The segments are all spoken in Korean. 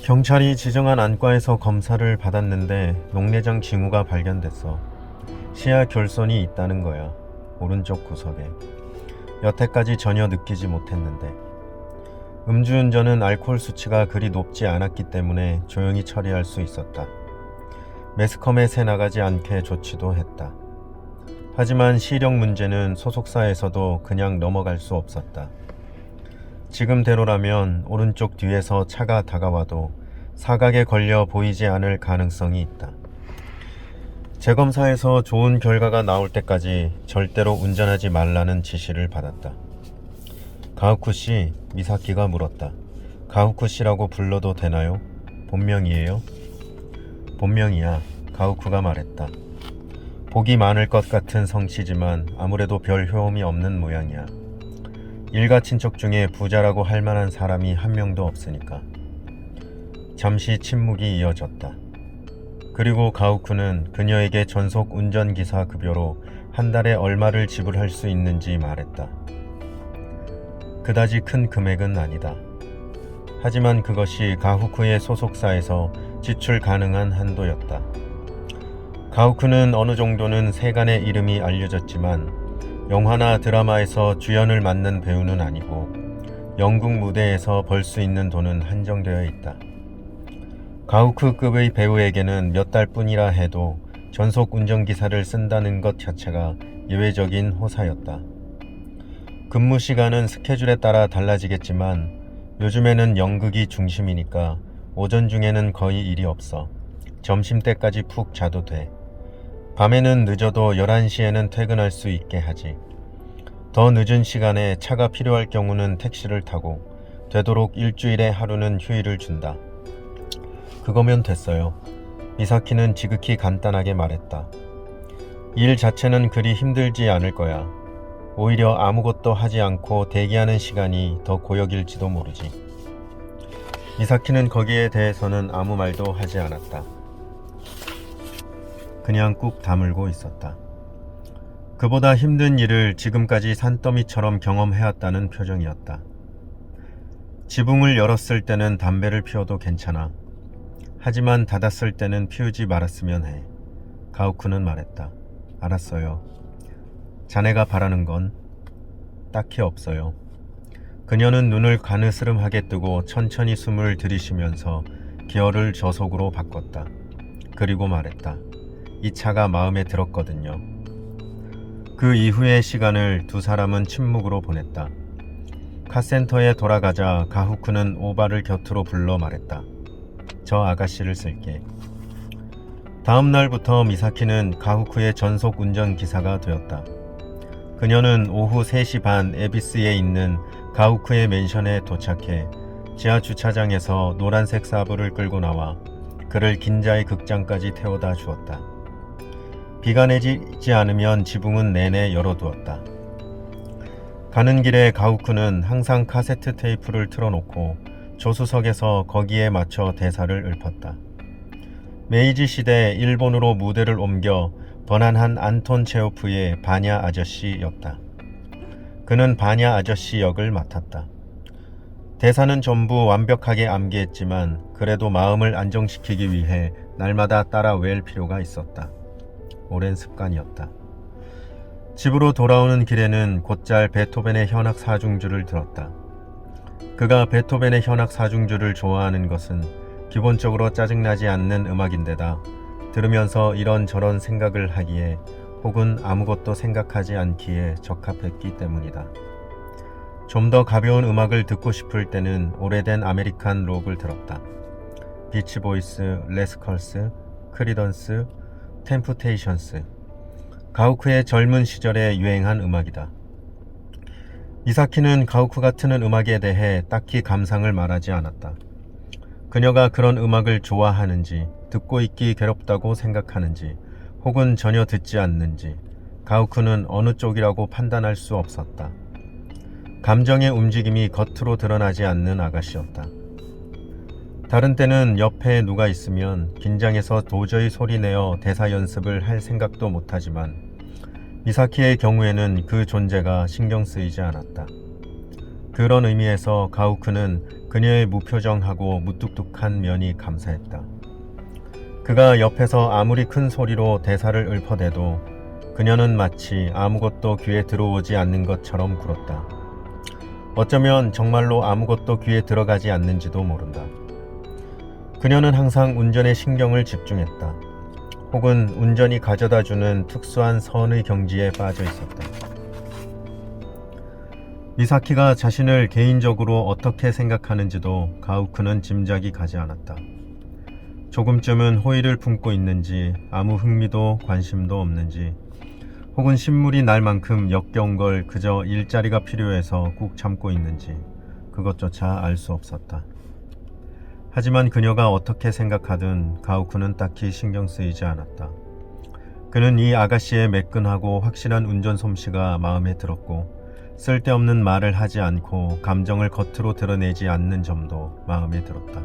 경찰이 지정한 안과에서 검사를 받았는데 녹내장 징후가 발견됐어. 시야 결손이 있다는 거야. 오른쪽 구석에. 여태까지 전혀 느끼지 못했는데. 음주운전은 알코올 수치가 그리 높지 않았기 때문에 조용히 처리할 수 있었다. 매스컴에 새 나가지 않게 조치도 했다. 하지만 시력 문제는 소속사에서도 그냥 넘어갈 수 없었다. 지금대로라면 오른쪽 뒤에서 차가 다가와도 사각에 걸려 보이지 않을 가능성이 있다. 재검사에서 좋은 결과가 나올 때까지 절대로 운전하지 말라는 지시를 받았다. 가우쿠 씨, 미사키가 물었다. 가우쿠 씨라고 불러도 되나요? 본명이에요? 본명이야, 가우쿠가 말했다. 복이 많을 것 같은 성씨지만 아무래도 별 효험이 없는 모양이야. 일가 친척 중에 부자라고 할 만한 사람이 한 명도 없으니까. 잠시 침묵이 이어졌다. 그리고 가우쿠는 그녀에게 전속 운전기사 급여로 한 달에 얼마를 지불할 수 있는지 말했다. 그다지 큰 금액은 아니다. 하지만 그것이 가후쿠의 소속사에서 지출 가능한 한도였다. 가우쿠는 어느 정도는 세간의 이름이 알려졌지만 영화나 드라마에서 주연을 맡는 배우는 아니고 영국 무대에서 벌 수 있는 돈은 한정되어 있다. 가우쿠급의 배우에게는 몇 달뿐이라 해도 전속 운전기사를 쓴다는 것 자체가 예외적인 호사였다. 근무 시간은 스케줄에 따라 달라지겠지만 요즘에는 연극이 중심이니까 오전 중에는 거의 일이 없어. 점심때까지 푹 자도 돼. 밤에는 늦어도 11시에는 퇴근할 수 있게 하지. 더 늦은 시간에 차가 필요할 경우는 택시를 타고 되도록 일주일에 하루는 휴일을 준다. 그거면 됐어요. 미사키는 지극히 간단하게 말했다. 일 자체는 그리 힘들지 않을 거야. 오히려 아무것도 하지 않고 대기하는 시간이 더 고역일지도 모르지. 미사키는 거기에 대해서는 아무 말도 하지 않았다. 그냥 꾹 다물고 있었다. 그보다 힘든 일을 지금까지 산더미처럼 경험해왔다는 표정이었다. 지붕을 열었을 때는 담배를 피워도 괜찮아. 하지만 닫았을 때는 피우지 말았으면 해. 가우쿠는 말했다. 알았어요. 자네가 바라는 건 딱히 없어요. 그녀는 눈을 가느스름하게 뜨고 천천히 숨을 들이쉬면서 기어를 저속으로 바꿨다. 그리고 말했다. 이 차가 마음에 들었거든요. 그 이후의 시간을 두 사람은 침묵으로 보냈다. 카센터에 돌아가자 가후쿠는 오바를 곁으로 불러 말했다. 저 아가씨를 쓸게. 다음 날부터 미사키는 가후쿠의 전속 운전기사가 되었다. 그녀는 오후 3시 반 에비스에 있는 가후쿠의 맨션에 도착해 지하 주차장에서 노란색 사부를 끌고 나와 그를 긴자의 극장까지 태워다 주었다. 비가 내리지 않으면 지붕은 내내 열어두었다. 가는 길에 가우쿠는 항상 카세트 테이프를 틀어놓고 조수석에서 거기에 맞춰 대사를 읊었다. 메이지 시대 일본으로 무대를 옮겨 번안한 안톤 체호프의 바냐 아저씨였다. 그는 바냐 아저씨 역을 맡았다. 대사는 전부 완벽하게 암기했지만 그래도 마음을 안정시키기 위해 날마다 따라 외울 필요가 있었다. 오랜 습관이었다. 집으로 돌아오는 길에는 곧잘 베토벤의 현악 사중주를 들었다. 그가 베토벤의 현악 사중주를 좋아하는 것은 기본적으로 짜증나지 않는 음악인데다 들으면서 이런저런 생각을 하기에 혹은 아무것도 생각하지 않기에 적합했기 때문이다. 좀 더 가벼운 음악을 듣고 싶을 때는 오래된 아메리칸 록을 들었다. 비치보이스, 레스컬스, 크리던스, 템프테이션스. 가우쿠의 젊은 시절에 유행한 음악이다. 미사키는 가우쿠가 트는 음악에 대해 딱히 감상을 말하지 않았다. 그녀가 그런 음악을 좋아하는지, 듣고 있기 괴롭다고 생각하는지, 혹은 전혀 듣지 않는지 가우쿠는 어느 쪽이라고 판단할 수 없었다. 감정의 움직임이 겉으로 드러나지 않는 아가씨였다. 다른 때는 옆에 누가 있으면 긴장해서 도저히 소리내어 대사 연습을 할 생각도 못하지만 미사키의 경우에는 그 존재가 신경 쓰이지 않았다. 그런 의미에서 가우크는 그녀의 무표정하고 무뚝뚝한 면이 감사했다. 그가 옆에서 아무리 큰 소리로 대사를 읊어대도 그녀는 마치 아무것도 귀에 들어오지 않는 것처럼 굴었다. 어쩌면 정말로 아무것도 귀에 들어가지 않는지도 모른다. 그녀는 항상 운전에 신경을 집중했다. 혹은 운전이 가져다주는 특수한 선의 경지에 빠져 있었다. 미사키가 자신을 개인적으로 어떻게 생각하는지도 가우크는 짐작이 가지 않았다. 조금쯤은 호의를 품고 있는지, 아무 흥미도 관심도 없는지, 혹은 신물이 날 만큼 역겨운 걸 그저 일자리가 필요해서 꾹 참고 있는지 그것조차 알 수 없었다. 하지만 그녀가 어떻게 생각하든 가우크는 딱히 신경 쓰이지 않았다. 그는 이 아가씨의 매끈하고 확실한 운전 솜씨가 마음에 들었고, 쓸데없는 말을 하지 않고 감정을 겉으로 드러내지 않는 점도 마음에 들었다.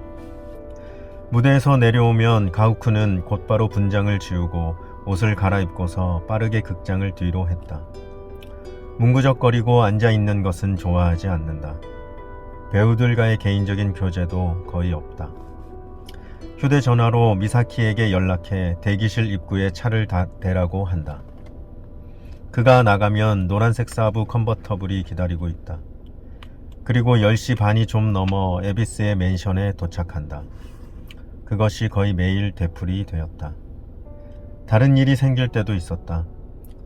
무대에서 내려오면 가우크는 곧바로 분장을 지우고 옷을 갈아입고서 빠르게 극장을 뒤로 했다. 뭉구적거리고 앉아있는 것은 좋아하지 않는다. 배우들과의 개인적인 교제도 거의 없다. 휴대전화로 미사키에게 연락해 대기실 입구에 차를 대라고 한다. 그가 나가면 노란색 사부 컨버터블이 기다리고 있다. 그리고 10시 반이 좀 넘어 에비스의 맨션에 도착한다. 그것이 거의 매일 되풀이 되었다. 다른 일이 생길 때도 있었다.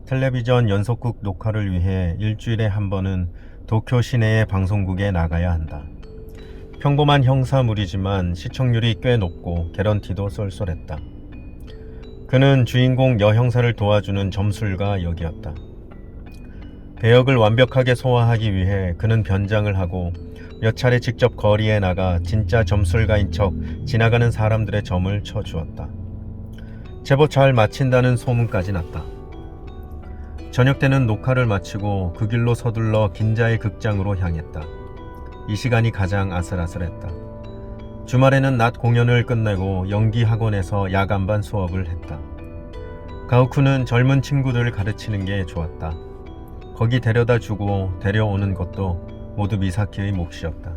텔레비전 연속극 녹화를 위해 일주일에 한 번은 도쿄 시내의 방송국에 나가야 한다. 평범한 형사물이지만 시청률이 꽤 높고 개런티도 쏠쏠했다. 그는 주인공 여형사를 도와주는 점술가 역이었다. 배역을 완벽하게 소화하기 위해 그는 변장을 하고 몇 차례 직접 거리에 나가 진짜 점술가인 척 지나가는 사람들의 점을 쳐주었다. 제법 잘 마친다는 소문까지 났다. 저녁 때는 녹화를 마치고 그 길로 서둘러 긴자의 극장으로 향했다. 이 시간이 가장 아슬아슬했다. 주말에는 낮 공연을 끝내고 연기학원에서 야간반 수업을 했다. 가우쿠는 젊은 친구들을 가르치는 게 좋았다. 거기 데려다 주고 데려오는 것도 모두 미사키의 몫이었다.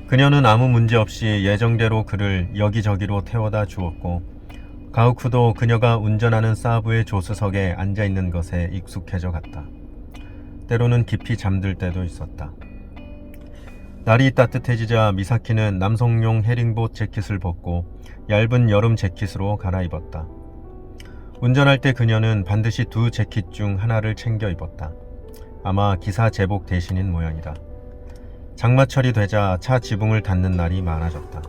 그녀는 아무 문제 없이 예정대로 그를 여기저기로 태워다 주었고, 가우쿠도 그녀가 운전하는 사부의 조수석에 앉아있는 것에 익숙해져 갔다. 때로는 깊이 잠들 때도 있었다. 날이 따뜻해지자 미사키는 남성용 헤링봇 재킷을 벗고 얇은 여름 재킷으로 갈아입었다. 운전할 때 그녀는 반드시 두 재킷 중 하나를 챙겨 입었다. 아마 기사 제복 대신인 모양이다. 장마철이 되자 차 지붕을 닫는 날이 많아졌다.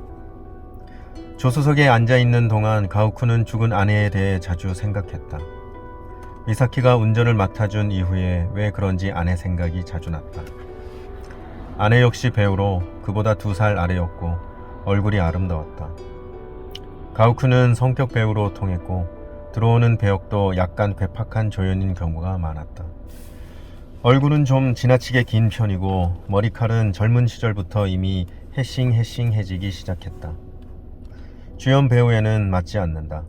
조수석에 앉아있는 동안 가우쿠는 죽은 아내에 대해 자주 생각했다. 미사키가 운전을 맡아준 이후에 왜 그런지 아내 생각이 자주 났다. 아내 역시 배우로 그보다 2살 아래였고 얼굴이 아름다웠다. 가우쿠는 성격 배우로 통했고 들어오는 배역도 약간 괴팍한 조연인 경우가 많았다. 얼굴은 좀 지나치게 긴 편이고 머리칼은 젊은 시절부터 이미 해싱해지기 시작했다. 주연 배우에는 맞지 않는다.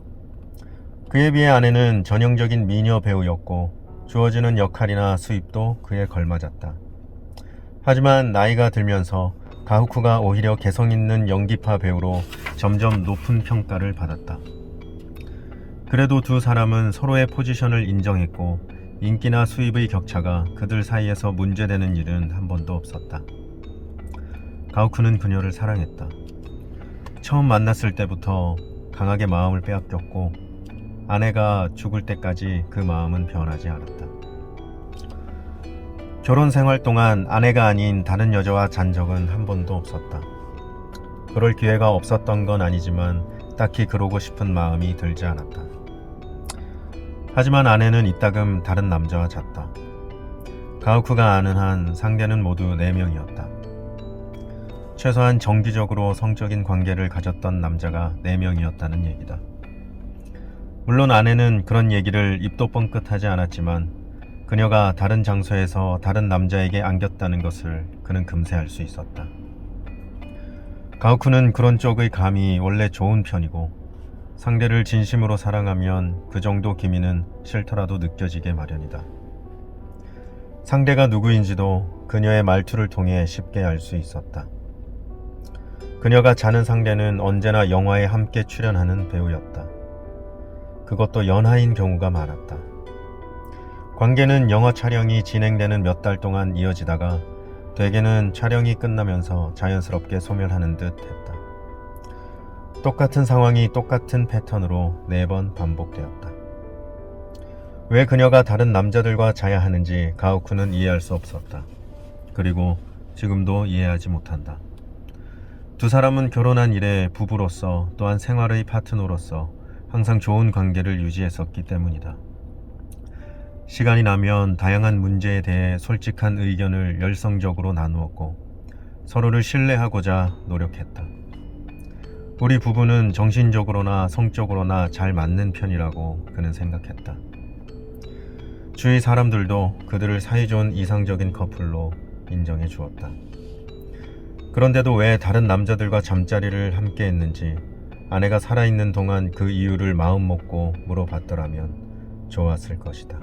그에 비해 아내는 전형적인 미녀 배우였고 주어지는 역할이나 수입도 그에 걸맞았다. 하지만 나이가 들면서 가우쿠가 오히려 개성있는 연기파 배우로 점점 높은 평가를 받았다. 그래도 두 사람은 서로의 포지션을 인정했고 인기나 수입의 격차가 그들 사이에서 문제되는 일은 한 번도 없었다. 가우쿠는 그녀를 사랑했다. 처음 만났을 때부터 강하게 마음을 빼앗겼고 아내가 죽을 때까지 그 마음은 변하지 않았다. 결혼 생활 동안 아내가 아닌 다른 여자와 잔 적은 한 번도 없었다. 그럴 기회가 없었던 건 아니지만 딱히 그러고 싶은 마음이 들지 않았다. 하지만 아내는 이따금 다른 남자와 잤다. 가우쿠가 아는 한 상대는 모두 4명이었다. 최소한 정기적으로 성적인 관계를 가졌던 남자가 4명이었다는 얘기다. 물론 아내는 그런 얘기를 입도 뻥끗하지 않았지만 그녀가 다른 장소에서 다른 남자에게 안겼다는 것을 그는 금세 알 수 있었다. 가우쿠는 그런 쪽의 감이 원래 좋은 편이고 상대를 진심으로 사랑하면 그 정도 기미는 싫더라도 느껴지게 마련이다. 상대가 누구인지도 그녀의 말투를 통해 쉽게 알 수 있었다. 그녀가 자는 상대는 언제나 영화에 함께 출연하는 배우였다. 그것도 연하인 경우가 많았다. 관계는 영화 촬영이 진행되는 몇 달 동안 이어지다가 대개는 촬영이 끝나면서 자연스럽게 소멸하는 듯 했다. 똑같은 상황이 똑같은 패턴으로 4번 반복되었다. 왜 그녀가 다른 남자들과 자야 하는지 가오쿠는 이해할 수 없었다. 그리고 지금도 이해하지 못한다. 두 사람은 결혼한 이래 부부로서 또한 생활의 파트너로서 항상 좋은 관계를 유지했었기 때문이다. 시간이 나면 다양한 문제에 대해 솔직한 의견을 열성적으로 나누었고 서로를 신뢰하고자 노력했다. 우리 부부는 정신적으로나 성적으로나 잘 맞는 편이라고 그는 생각했다. 주위 사람들도 그들을 사이좋은 이상적인 커플로 인정해 주었다. 그런데도 왜 다른 남자들과 잠자리를 함께 했는지 아내가 살아있는 동안 그 이유를 마음먹고 물어봤더라면 좋았을 것이다.